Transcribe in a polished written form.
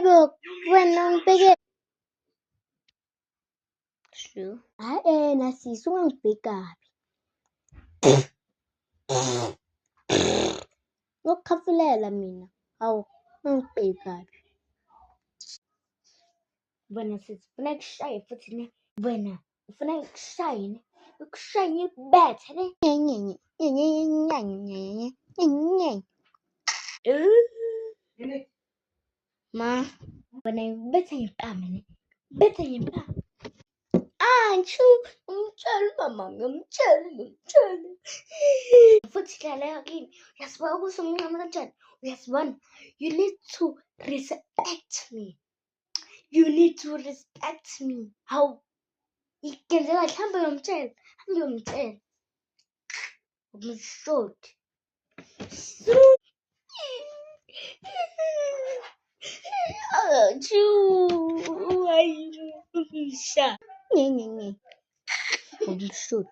Ego, wena ngibheke sure. Nasisi ungangibhekabi. Ngokukhafulela mina. Hawu, ungangibhekabi. Wena sithi ufuna kushaye futhi ne. Wena ufuna kushaye ne. Ukushaye ngikubethe ne. Ma, wena ngikubethe ngempama ne. Bethe ngempama. Antshu, umtshela mama, ngimtshele. Futhi dlala yakini. Uyasibona ukuthi umncane kanjani? Uyasibona? You need to respect me. You need to respect me. Hawu. Ikenzela hlambe uyomtshela. Hambe uyomtshela. Umshoti. Antshu. Wayisha. Umshoti.